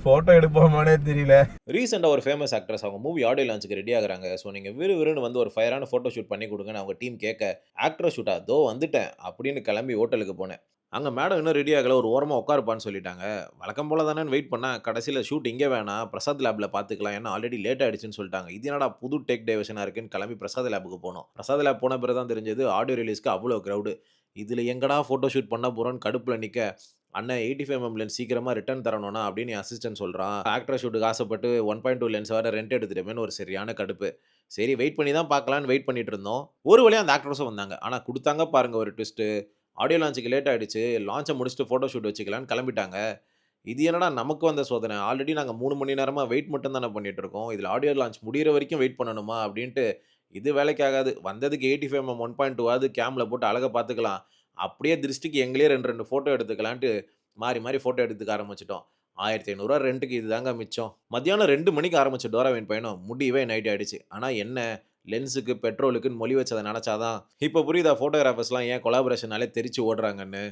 Photo எடுப்போமானே தெரியல. ரீசெண்டா ஒரு ஃபேமஸ் ஆக்ட்ரஸ் அவங்க மூவி ஆடியோ லான்ச்சுக்கு ரெடி ஆகுறாங்க. ஸோ நீங்க விறுவிறுன்னு வந்து ஒரு ஃபயரான ஃபோட்டோ ஷூட் பண்ணி குடுங்கன்னு அவங்க டீம் கேட்க, ஆக்டர் ஷூட்டா? "தோ வந்துட்டேன்" அப்படின்னு கிளம்பி ஹோட்டலுக்கு போனேன். அங்க மேடம் இன்னும் ரெடி ஆகல. ஒரு ஓரமா உட்காருப்பான்னு சொல்லிட்டாங்க. வழக்கம் போல தானேன்னு வெயிட் பண்ணா, கடைசியில ஷூட் இங்க வேணாம், பிரசாத் லேப்ல பார்த்துக்கலாம். ஏன்னா ஆல்ரெடி லேட் ஆயிடுச்சுன்னு சொல்லிட்டாங்க. இது என்னடா புது டேக் டைவர்ஷனா இருக்குன்னு கிளம்பி பிரசாத் லேப்க்கு போனோம். பிரசாத் லேப் போன பிறகு தான் தெரிஞ்சது ஆடியோ ரிலீஸ்க்கு அவ்ளோ கிரவுடு. இதுல எங்கடா ஃபோட்டோ ஷூட் பண்ண போறோம்ன்னு கடுப்புல நிக்க, "அண்ணே 85 லென்ஸ் சீக்கிரமா ரிட்டர்ன் தரணும்ண்ணா" அப்படின்னு என் அசிஸ்டன்ட் சொல்றான். ஆக்டர் ஷூட்டுக்கு ஆசைப்பட்டு 1.2 லென்ஸ் வேற ரெண்ட் எடுத்துட்டோமேன்னு ஒரு சரியான கடுப்பு. சரி வெயிட் பண்ணி தான் பார்க்கலான்னு வெயிட் பண்ணிட்டு இருந்தோம். ஒரு வழியா அந்த ஆக்டர்ஸும் வந்தாங்க. ஆனா குடுத்தாங்க பாருங்க ஒரு ட்விஸ்ட். ஆடியோ லான்ச்சுக்கு லேட் ஆயிடுச்சு. லான்ச்ச முடிச்சுட்டு ஃபோட்டோ ஷூட் வச்சுக்கலான்னு கெளம்பிட்டாங்க. இது என்னடா நமக்கு வந்த சோதனை. ஆல்ரெடி நாங்க 3 மணி நேரமா வெயிட் மட்டும் தானே பண்ணிட்டு இருக்கோம். இதுல ஆடியோ லான்ச் முடியிற வரைக்கும் வெயிட் பண்ணணுமா? அப்டின்ட்டு இது வேலைக்கு ஆகாது. வந்ததுக்கு 85 1.2 கேம்ல போட்டு அழக பார்த்துக்கலாம். அப்படியே திருஷ்டிக்கு எங்களயே 2, 2 ஃபோட்டோ எடுத்துக்கலான்ட்டு மாறி, மாறி ஃபோட்டோ எடுத்துக்க ஆரம்பிச்சுட்டோம். ரூ. 1500 ரென்ட்க்கு இதுதாங்க மிச்சம். மத்தியானம் 2 மணிக்கு ஆரம்பிச்ச டோராவின் பயணம் முடியவே நைட் ஆயிடுச்சு. ஆனா என்ன லென்ஸுக்கு, பெட்ரோலுக்குன்னு மொழி வச்சத நெனச்சா தான் இப்ப புரியுதா ஃபோட்டோகிராஃபர்ஸ்லாம் ஏன் கொலாபரேஷன்னாலே தெறிச்சு ஓடுறாங்கன்னு.